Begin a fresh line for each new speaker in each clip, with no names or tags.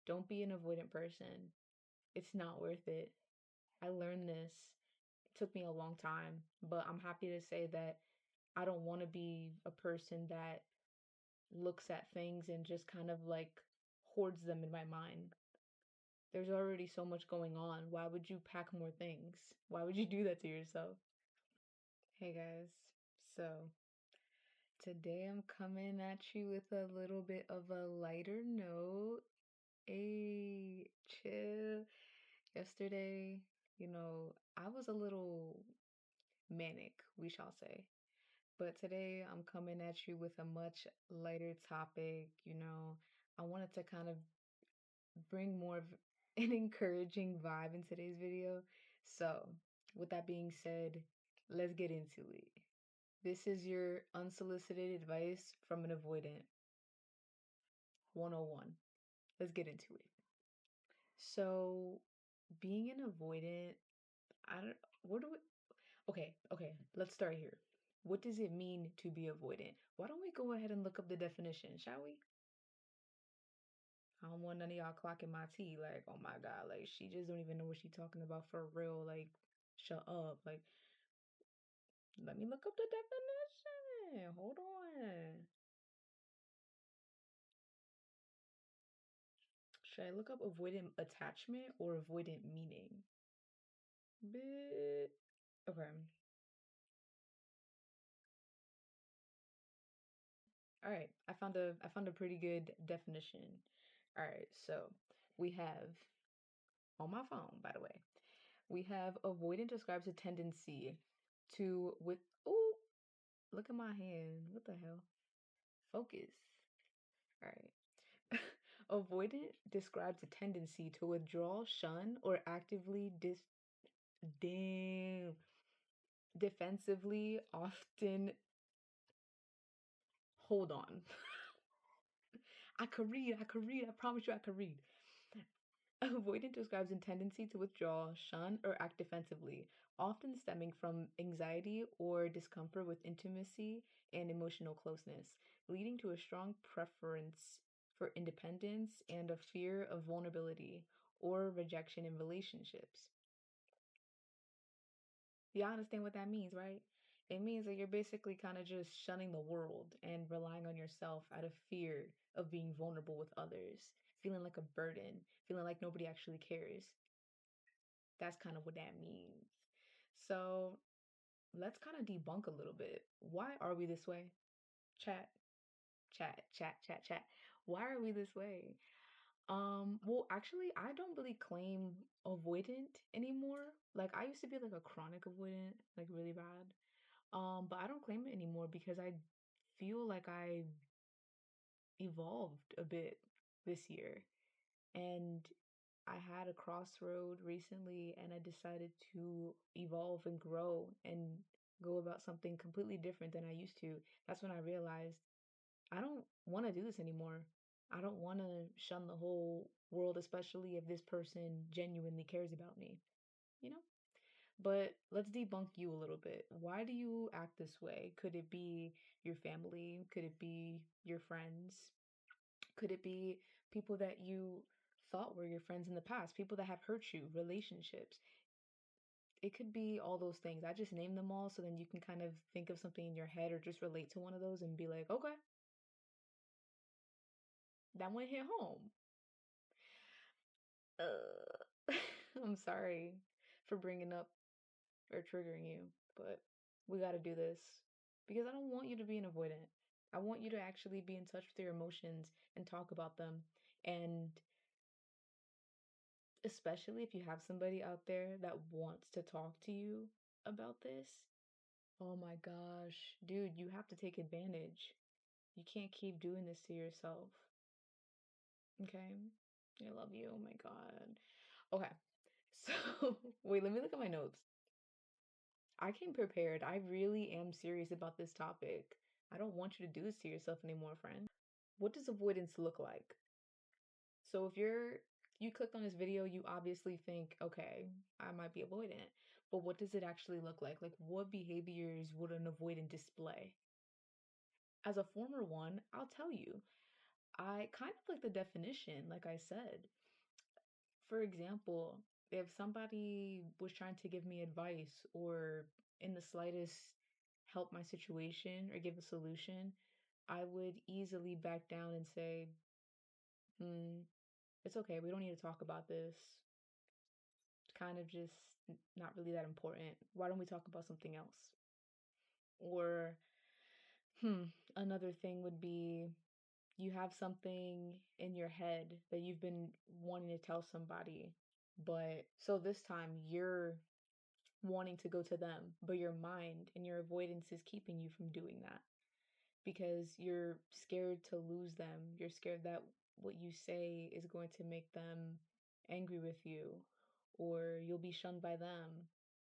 Don't be an avoidant person. It's not worth it. I learned this. It took me a long time, but I'm happy to say that I don't want to be a person that looks at things and just kind of like hoards them in my mind. There's already so much going on. Why would you pack more things? Why would you do that to yourself? Hey guys, so today I'm coming at you with a little bit of a lighter note. Hey, chill. Yesterday, I was a little manic, we shall say. But today I'm coming at you with a much lighter topic. I wanted to kind of bring more of an encouraging vibe in today's video. So, with that being said, let's get into it. This is your unsolicited advice from an avoidant 101. Let's get into it. So, being an avoidant, I don't, what do we, okay, let's start here. What does it mean to be avoidant? Why don't we go ahead and look up the definition, shall we? I don't want none of y'all clocking my tea. Like, oh my God, like she just don't even know what she talking about for real. Like, shut up. Like, let me look up the definition. Hold on. Should I look up avoidant attachment or avoidant meaning? Bit. Okay. All right. I found a pretty good definition. All right. So we have on my phone, by the way. We have avoidant describes a tendency to with oh, look at my hand. What the hell? Focus. All right. Avoidant describes a tendency to withdraw, shun, or actively damn defensively often hold on. I promise you I could read. Avoidant describes a tendency to withdraw, shun, or act defensively, often stemming from anxiety or discomfort with intimacy and emotional closeness, leading to a strong preference for independence and a fear of vulnerability or rejection in relationships. Y'all understand what that means, right? It means that you're basically kind of just shunning the world and relying on yourself out of fear of being vulnerable with others, feeling like a burden, feeling like nobody actually cares. That's kind of what that means. So let's kind of debunk a little bit. Why are we this way? Chat, chat. Why are we this way? Well, actually, I don't really claim avoidant anymore. Like I used to be like a chronic avoidant, like really bad. But I don't claim it anymore because I feel like I evolved a bit this year. And I had a crossroad recently and I decided to evolve and grow and go about something completely different than I used to. That's when I realized I don't want to do this anymore. I don't want to shun the whole world, especially if this person genuinely cares about me, you know? But let's debunk you a little bit. Why do you act this way? Could it be your family? Could it be your friends? Could it be people that you thought were your friends in the past? People that have hurt you, relationships? It could be all those things. I just named them all so then you can kind of think of something in your head or just relate to one of those and be like, okay, that one hit home. I'm sorry for bringing up or triggering you, but we got to do this because I don't want you to be an avoidant. I want you to actually be in touch with your emotions and talk about them. And especially if you have somebody out there that wants to talk to you about this, oh my gosh, dude, you have to take advantage. You can't keep doing this to yourself. Okay? I love you. Oh my God. Okay. So, wait, let me look at my notes. I came prepared. I really am serious about this topic. I don't want you to do this to yourself anymore, friend. What does avoidance look like? So if you clicked on this video, you obviously think, okay, I might be avoidant. But what does it actually look like? Like what behaviors would an avoidant display? As a former one, I'll tell you, I kind of like the definition, like I said. For example, if somebody was trying to give me advice or in the slightest help my situation or give a solution, I would easily back down and say, mm, it's okay, we don't need to talk about this. It's kind of just not really that important. Why don't we talk about something else? Or, hmm, another thing would be you have something in your head that you've been wanting to tell somebody, but so this time you're wanting to go to them, but your mind and your avoidance is keeping you from doing that because you're scared to lose them. You're scared that what you say is going to make them angry with you, or you'll be shunned by them,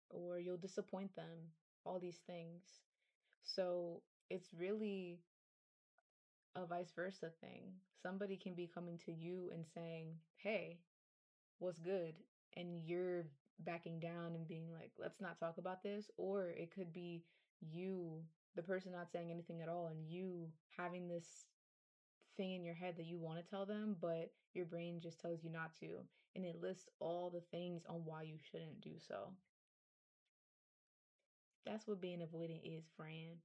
or you'll disappoint them, all these things. So it's really a vice versa thing. Somebody can be coming to you and saying, hey, what's good? And you're backing down and being like, let's not talk about this. Or it could be you, the person not saying anything at all, and you having this thing in your head that you want to tell them, but your brain just tells you not to. And it lists all the things on why you shouldn't do so. That's what being avoidant is, friend.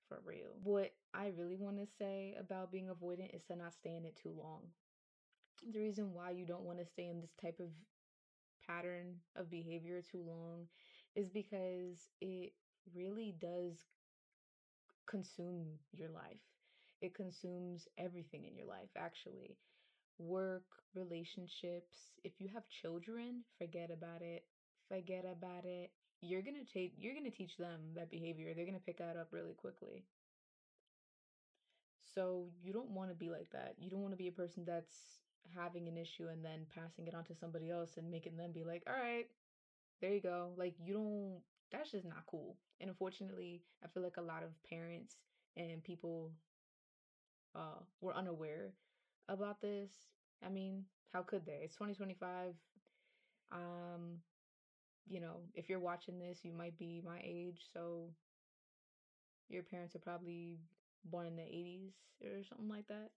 For real. What I really want to say about being avoidant is to not stay in it too long. The reason why you don't want to stay in this type of pattern of behavior too long is because it really does consume your life. It consumes everything in your life, actually. Work, relationships. If you have children, forget about it. Forget about it. You're gonna teach them that behavior. They're gonna pick that up really quickly. So you don't want to be like that. You don't want to be a person that's having an issue and then passing it on to somebody else and making them be like, all right, there you go. Like, you don't, that's just not cool. And unfortunately, I feel like a lot of parents and people were unaware about this. I mean, how could they? It's 2025. Um, if you're watching this, you might be my age, so your parents are probably born in the 80s or something like that.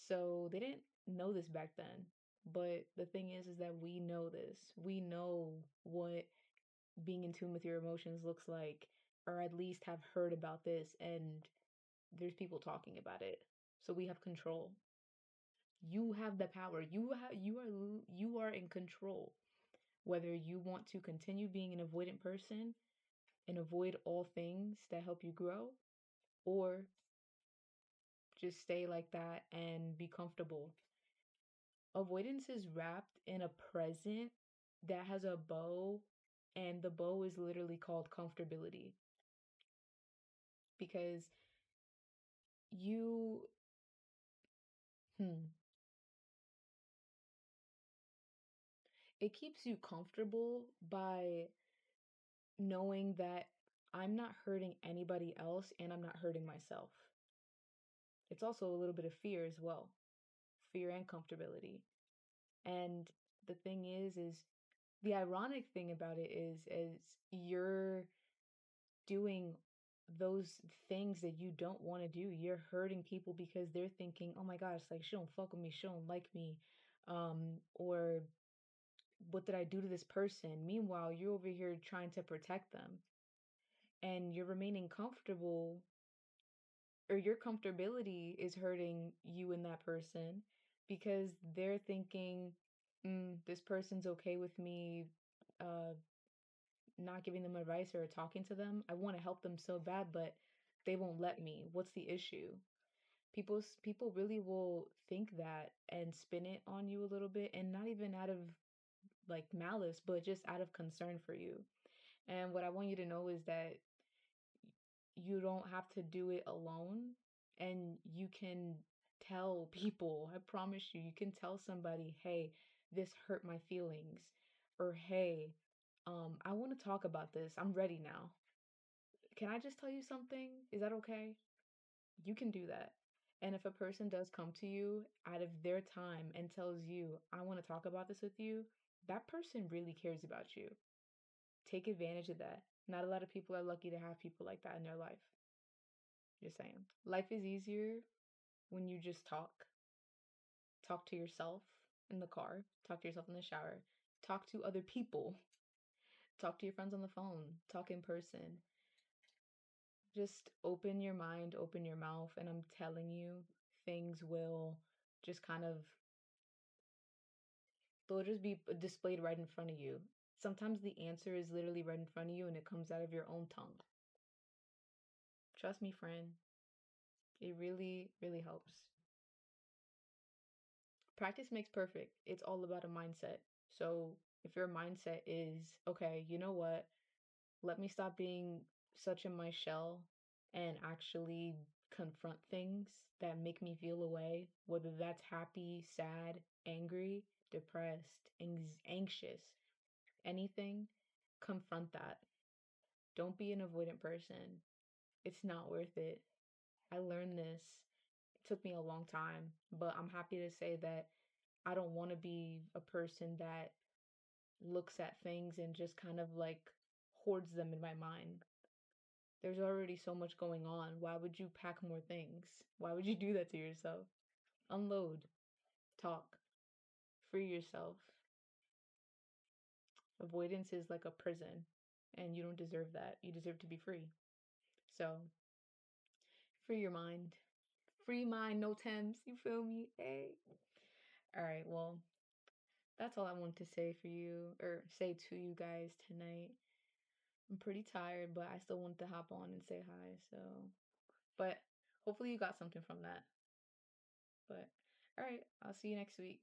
So they didn't know this back then. But the thing is that we know this. We know what being in tune with your emotions looks like, or at least have heard about this, and there's people talking about it. So we have control. You have the power. You are in control. Whether you want to continue being an avoidant person and avoid all things that help you grow, or just stay like that and be comfortable. Avoidance is wrapped in a present that has a bow, and the bow is literally called comfortability because you, hmm, it keeps you comfortable by knowing that I'm not hurting anybody else and I'm not hurting myself. It's also a little bit of fear as well, fear and comfortability. And the thing is the ironic thing about it is you're doing those things that you don't want to do. You're hurting people because they're thinking, oh my gosh, like she don't fuck with me, she don't like me. Or what did I do to this person? Meanwhile, you're over here trying to protect them and you're remaining comfortable, or your comfortability is hurting you and that person because they're thinking, this person's okay with me uh, not giving them advice or talking to them. I want to help them so bad, but they won't let me. What's the issue? People really will think that and spin it on you a little bit, and not even out of like malice, but just out of concern for you. And what I want you to know is that you don't have to do it alone, and you can tell people, I promise you, you can tell somebody, hey, this hurt my feelings, or hey, I want to talk about this. I'm ready now. Can I just tell you something? Is that okay? You can do that. And if a person does come to you out of their time and tells you, I want to talk about this with you, that person really cares about you. Take advantage of that. Not a lot of people are lucky to have people like that in their life. Just saying. Life is easier when you just talk. Talk to yourself in the car, talk to yourself in the shower, talk to other people, talk to your friends on the phone, talk in person. Just open your mind, open your mouth, and I'm telling you, things will just kind of, they'll just be displayed right in front of you. Sometimes the answer is literally right in front of you and it comes out of your own tongue. Trust me, friend, it really, really helps. Practice makes perfect. It's all about a mindset. So if your mindset is, okay, you know what? Let me stop being such in my shell and actually confront things that make me feel a way, whether that's happy, sad, angry, depressed, anxious, anything, confront that. Don't be an avoidant person. It's not worth it. I learned this. It took me a long time, but I'm happy to say that I don't want to be a person that looks at things and just kind of like hoards them in my mind. There's already so much going on. Why would you pack more things? Why would you do that to yourself? Unload, talk, free yourself. Avoidance is like a prison, and you don't deserve that. You deserve to be free. So, free your mind. Free mind, no Thames. You feel me? Hey. All right, well, that's all I want to say for you, or say to you guys tonight. I'm pretty tired, but I still want to hop on and say hi. So, but hopefully you got something from that. But all right, I'll see you next week.